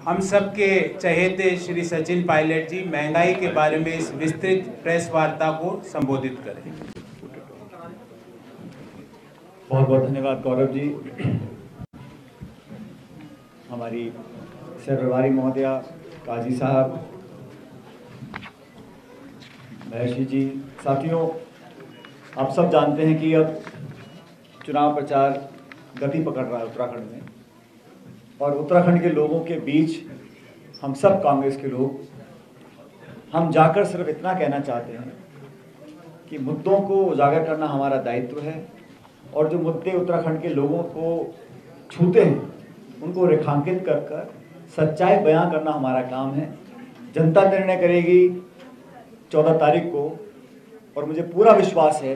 हम सब के चहेते श्री सचिन पायलट जी महंगाई के बारे में इस विस्तृत प्रेस वार्ता को संबोधित करें। बहुत बहुत धन्यवाद गौरव जी। हमारी सरवारी महोदया, काजी साहब, महर्षि जी, साथियों, आप सब जानते हैं कि अब चुनाव प्रचार गति पकड़ रहा है उत्तराखंड में, और उत्तराखंड के लोगों के बीच हम सब कांग्रेस के लोग हम जाकर सिर्फ इतना कहना चाहते हैं कि मुद्दों को उजागर करना हमारा दायित्व है, और जो मुद्दे उत्तराखंड के लोगों को छूते हैं उनको रेखांकित कर कर सच्चाई बयां करना हमारा काम है। जनता निर्णय करेगी 14 तारीख को, और मुझे पूरा विश्वास है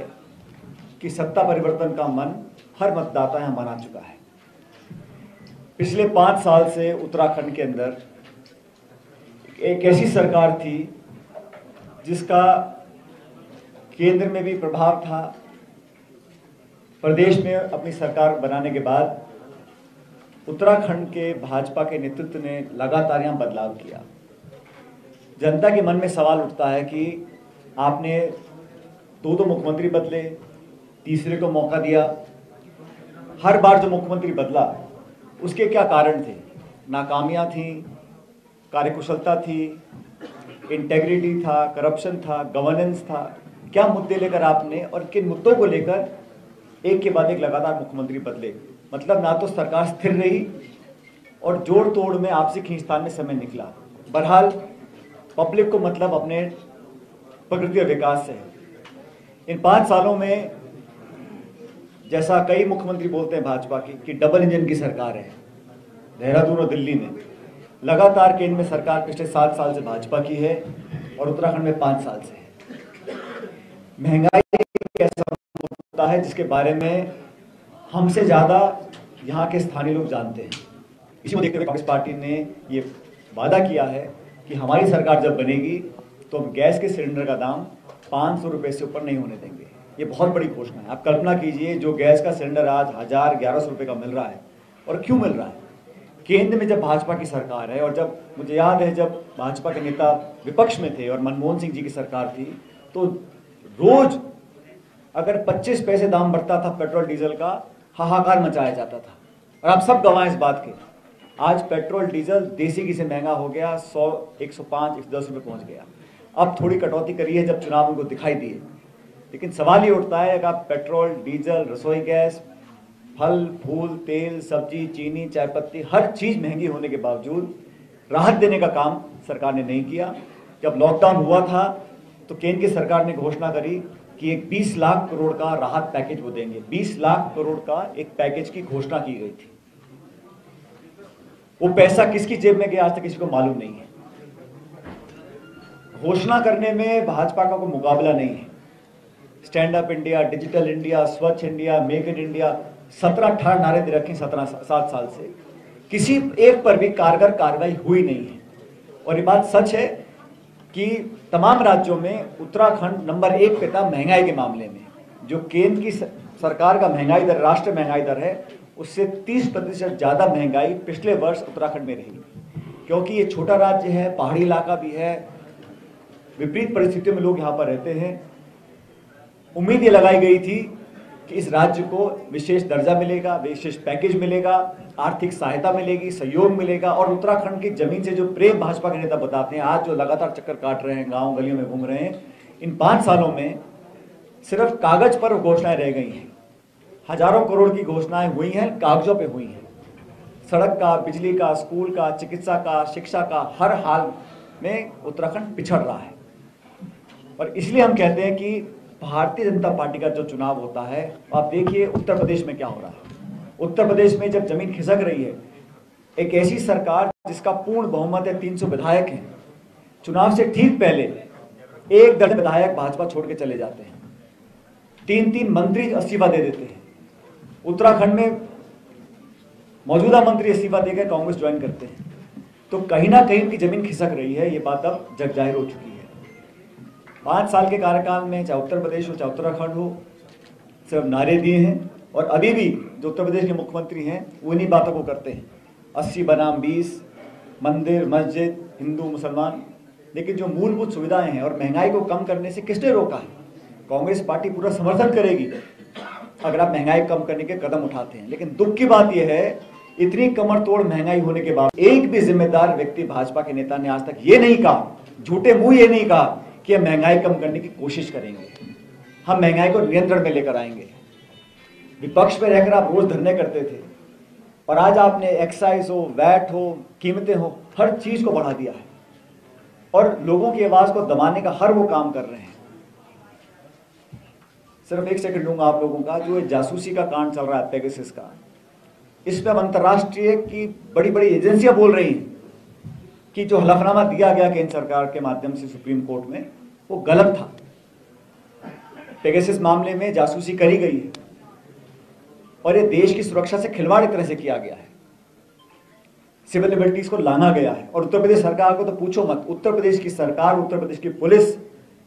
कि सत्ता परिवर्तन का मन हर मतदाता यहाँ मना चुका है। पिछले 5 साल से उत्तराखंड के अंदर एक ऐसी सरकार थी जिसका केंद्र में भी प्रभाव था, प्रदेश में अपनी सरकार बनाने के बाद उत्तराखंड के भाजपा के नेतृत्व ने लगातार यहाँ बदलाव किया। जनता के मन में सवाल उठता है कि आपने दो मुख्यमंत्री बदले, तीसरे को मौका दिया, हर बार जो मुख्यमंत्री बदला उसके क्या कारण थे? नाकामियां थी, कार्यकुशलता थी, इंटेग्रिटी था, करप्शन था, गवर्नेंस था? क्या मुद्दे लेकर आपने और किन मुद्दों को लेकर एक के बाद एक लगातार मुख्यमंत्री बदले? मतलब ना तो सरकार स्थिर रही और जोड़ तोड़ में आपसी खींचतान में समय निकला। बहरहाल पब्लिक को मतलब अपने प्रगति और विकास से है। इन 5 सालों में जैसा कई मुख्यमंत्री बोलते हैं भाजपा की कि डबल इंजन की सरकार है, देहरादून और दिल्ली में लगातार केंद्र में सरकार पिछले 7 साल से भाजपा की है और उत्तराखंड में 5 साल से है। महंगाई एक ऐसा मुद्दा है जिसके बारे में हमसे ज़्यादा यहाँ के स्थानीय लोग जानते हैं। इसी को देखते हुए कांग्रेस पार्टी ने ये वादा किया है कि हमारी सरकार जब बनेगी तो हम गैस के सिलेंडर का दाम 500 रुपये से ऊपर नहीं होने देंगे। ये बहुत बड़ी घोषणा है। आप कल्पना कीजिए, जो गैस का सिलेंडर आज 1000-1100 रुपये का मिल रहा है, और क्यों मिल रहा है? केंद्र में जब भाजपा की सरकार है, और जब मुझे याद है जब भाजपा के नेता विपक्ष में थे और मनमोहन सिंह जी की सरकार थी, तो रोज अगर 25 पैसे दाम बढ़ता था पेट्रोल डीजल का, हाहाकार मचाया जाता था। और आप सब गवाह इस बात के, आज पेट्रोल डीजल देसी घी से महंगा हो गया, 100, 105, 110 रुपये पहुँच गया। अब थोड़ी कटौती करी है जब चुनाव उनको दिखाई दिए, लेकिन सवाल ये उठता है कि आप पेट्रोल, डीजल, रसोई गैस, फल फूल, तेल, सब्जी, चीनी, चाय पत्ती, हर चीज़ महंगी होने के बावजूद राहत देने का काम सरकार ने नहीं किया। जब लॉकडाउन हुआ था तो केंद्र की सरकार ने घोषणा करी कि एक 20 लाख करोड़ का राहत पैकेज वो देंगे। 20 लाख करोड़ का एक पैकेज की घोषणा की गई थी। वो पैसा किसकी जेब में गया आज तक किसी को मालूम नहीं है। घोषणा करने में भाजपा का कोई मुकाबला नहीं है। Stand up India, digital India, स्वच्छ इंडिया, मेक इन इंडिया, 17-18 नारे दे रखे 7 साल से, किसी एक पर भी कारगर कार्रवाई हुई नहीं है। और ये बात सच है कि तमाम राज्यों में उत्तराखंड नंबर 1 पे था महंगाई के मामले में। जो केंद्र की सरकार का महंगाई दर, राष्ट्रीय महंगाई दर है, उससे 30% ज़्यादा महंगाई पिछले वर्ष उत्तराखंड में रही। क्योंकि ये छोटा राज्य है, पहाड़ी इलाका भी है, विपरीत परिस्थितियों में लोग यहाँ पर रहते हैं। उम्मीद ये लगाई गई थी कि इस राज्य को विशेष दर्जा मिलेगा, विशेष पैकेज मिलेगा, आर्थिक सहायता मिलेगी, सहयोग मिलेगा। और उत्तराखंड की जमीन से जो प्रेम भाजपा के नेता बताते हैं, आज जो लगातार चक्कर काट रहे हैं, गांव गलियों में घूम रहे हैं, इन 5 सालों में सिर्फ कागज पर घोषणाएं रह गई हैं। हजारों करोड़ की घोषणाएं हुई हैं, कागजों पे हुई हैं। सड़क का, बिजली का, स्कूल का, चिकित्सा का, शिक्षा का, हर हाल में उत्तराखंड पिछड़ रहा है। और इसलिए हम कहते हैं कि भारतीय जनता पार्टी का जो चुनाव होता है, आप देखिए उत्तर प्रदेश में क्या हो रहा है। उत्तर प्रदेश में जब जमीन खिसक रही है, एक ऐसी सरकार जिसका पूर्ण बहुमत है, 300 विधायक हैं, चुनाव से ठीक पहले 1 दर्जन विधायक भाजपा छोड़ के चले जाते हैं, 3-3 मंत्री इस्तीफा दे देते हैं। उत्तराखंड में मौजूदा मंत्री इस्तीफा देकर कांग्रेस ज्वाइन करते हैं। तो कहीं ना कहीं उनकी जमीन खिसक रही है, ये बात अब जग जाहिर हो चुकी है। 5 साल के कार्यकाल में चाहे उत्तर प्रदेश हो चाहे उत्तराखंड हो, सिर्फ नारे दिए हैं। और अभी भी जो उत्तर प्रदेश के मुख्यमंत्री हैं वो इन्हीं बातों को करते हैं। 80 बनाम 20, मंदिर, मस्जिद, हिंदू, मुसलमान, लेकिन जो मूलभूत सुविधाएं हैं और महंगाई को कम करने से किसने रोका है? कांग्रेस पार्टी पूरा समर्थन करेगी अगर आप महंगाई कम करने के कदम उठाते हैं। लेकिन दुख की बात यह है, इतनी कमर तोड़ महंगाई होने के बाद एक भी जिम्मेदार व्यक्ति भाजपा के नेता ने आज तक ये नहीं कहा, झूठे मुंह ये नहीं कहा कि हम महंगाई कम करने की कोशिश करेंगे, हम महंगाई को नियंत्रण में लेकर आएंगे। विपक्ष में रहकर आप रोज धरने करते थे और आज आपने एक्साइज हो, वैट हो, कीमतें हो, हर चीज को बढ़ा दिया है और लोगों की आवाज को दबाने का हर वो काम कर रहे हैं। सिर्फ एक सेकंड लूंगा आप लोगों का, जो जासूसी का कांड चल रहा है पेगासस का, इस पर अंतर्राष्ट्रीय की बड़ी बड़ी एजेंसियां बोल रही हैं कि जो हलफनामा दिया गया केंद्र सरकार के माध्यम से सुप्रीम कोर्ट में वो गलत था। पेगासस मामले में जासूसी करी गई है और ये देश की सुरक्षा से खिलवाड़ एक तरह से किया गया है, सिविल लिबर्टीज को लाना गया है। और उत्तर प्रदेश सरकार को तो पूछो मत, उत्तर प्रदेश की सरकार, उत्तर प्रदेश की पुलिस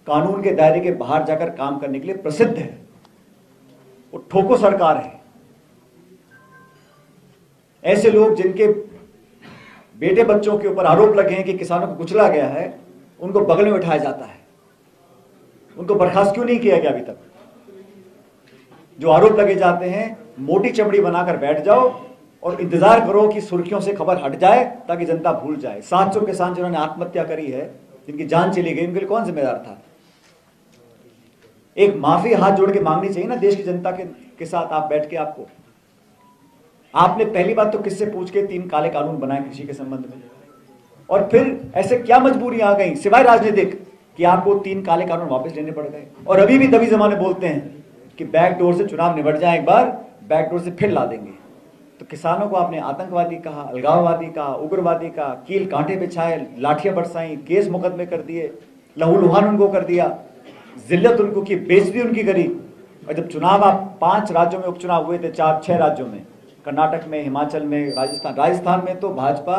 कानून के दायरे के बाहर जाकर काम करने के लिए प्रसिद्ध है, वो ठोको सरकार है। ऐसे लोग जिनके बेटे बच्चों के ऊपर आरोप लगे हैं कि किसानों को कुचला गया है, उनको बगल में उठाया जाता है, उनको बर्खास्त क्यों नहीं किया गया अभी तक? जो आरोप लगे जाते हैं, मोटी चमड़ी बनाकर बैठ जाओ और इंतजार करो कि सुर्खियों से खबर हट जाए ताकि जनता भूल जाए। 700 किसान जिन्होंने आत्महत्या करी है, जिनकी जान चली गई, उनके लिए कौन जिम्मेदार था? एक माफी हाथ जोड़ के मांगनी चाहिए ना देश की जनता के साथ आप बैठ के। आपने पहली बात तो किससे पूछ के 3 काले कानून बनाए कृषि के संबंध में, और फिर ऐसे क्या मजबूरी आ गई सिवाय राजनीतिक कि आपको 3 काले कानून वापस लेने पड़ गए? और अभी भी दबी जमाने बोलते हैं कि बैकडोर से चुनाव निबट जाए, एक बार बैकडोर से फिर ला देंगे। तो किसानों को आपने आतंकवादी कहा, अलगाववादी कहा, उग्रवादी कहा, कील कांटे बिछाए, लाठियां बरसाई, केस मुकदमे कर दिए, लहूलुहान उनको कर दिया, जिल्लत उनको की, बेइज्जती उनकी करी। और जब चुनाव आप 5 राज्यों में उपचुनाव हुए थे, 4-6 राज्यों में, कर्नाटक में, हिमाचल में, राजस्थान में तो भाजपा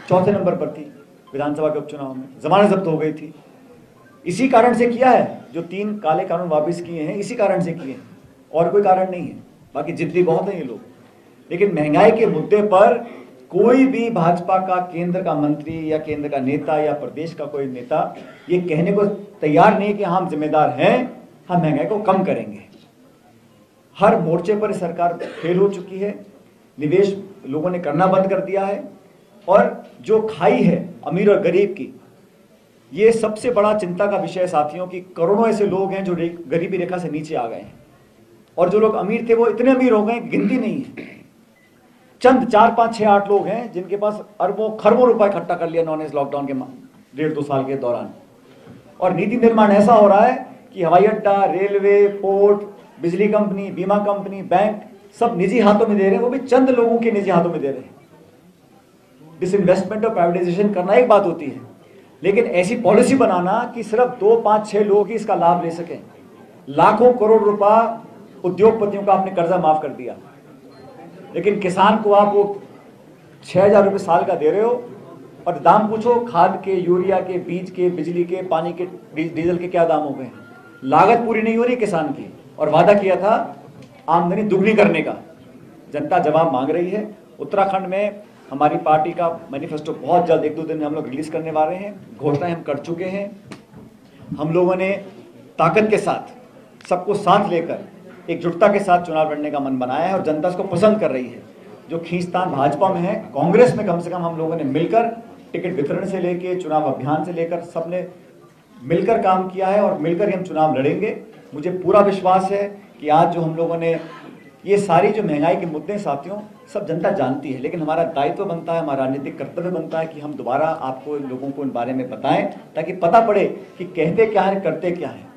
4थे नंबर पर थी विधानसभा के उपचुनाव में, जमानत जब्त हो गई थी। इसी कारण से किया है, जो 3 काले कानून वापस किए हैं इसी कारण से किए हैं, और कोई कारण नहीं है। बाकी जिद्दी बहुत हैं ये लोग। लेकिन महंगाई के मुद्दे पर कोई भी भाजपा का केंद्र का मंत्री या केंद्र का नेता या प्रदेश का कोई नेता ये कहने को तैयार नहीं कि हम जिम्मेदार हैं, हम महंगाई को कम करेंगे। हर मोर्चे पर सरकार फेल हो चुकी है, निवेश लोगों ने करना बंद कर दिया है, और जो खाई है अमीर और गरीब की, ये सबसे बड़ा चिंता का विषय साथियों की करोड़ों ऐसे लोग हैं जो गरीबी रेखा से नीचे आ गए हैं, और जो लोग अमीर थे वो इतने अमीर हो गए गिनती नहीं है। चंद 4, 5, 6, 8 लोग हैं जिनके पास अरबों खरबों रुपए इकट्ठा कर लिया नॉन एज लॉकडाउन के 1.5-2 साल के दौरान। और नीति निर्माण ऐसा हो रहा है कि हवाई अड्डा, रेलवे, पोर्ट, बिजली कंपनी, बीमा कंपनी, बैंक सब निजी हाथों में दे रहे हैं, वो भी चंद लोगों के निजी हाथों में दे रहे हैं। डिसइन्वेस्टमेंट और प्राइवेटाइजेशन करना एक बात होती है, लेकिन ऐसी पॉलिसी बनाना कि सिर्फ 2, 5, 6 लोग ही इसका लाभ ले सकें। लाखों करोड़ रुपया उद्योगपतियों का आपने कर्जा माफ कर दिया, लेकिन किसान को आप वो 6,000 रुपये साल का दे रहे हो, और दाम पूछो खाद के, यूरिया के, बीज के, बिजली के, पानी के, डीजल के क्या दाम हो गए। लागत पूरी नहीं हो रही किसान की, और वादा किया था आमदनी दुगनी करने का। जनता जवाब मांग रही है। उत्तराखंड में हमारी पार्टी का मैनिफेस्टो बहुत जल्द 1-2 दिन में हम लोग रिलीज करने वाले हैं। घोषणाएं हम कर चुके हैं। हम लोगों ने ताकत के साथ, सबको साथ लेकर, एकजुटता के साथ चुनाव लड़ने का मन बनाया है, और जनता इसको पसंद कर रही है। जो खींचतान भाजपा में है, कांग्रेस में कम से कम हम लोगों ने मिलकर टिकट वितरण से लेकर चुनाव अभियान से लेकर सबने मिलकर काम किया है, और मिलकर ही हम चुनाव लड़ेंगे। मुझे पूरा विश्वास है कि आज जो हम लोगों ने ये सारी जो महंगाई के मुद्दे साथियों सब जनता जानती है, लेकिन हमारा दायित्व बनता है, हमारा राजनीतिक कर्तव्य बनता है कि हम दोबारा आपको लोगों को इन बारे में बताएं, ताकि पता पड़े कि कहते क्या है, करते क्या है।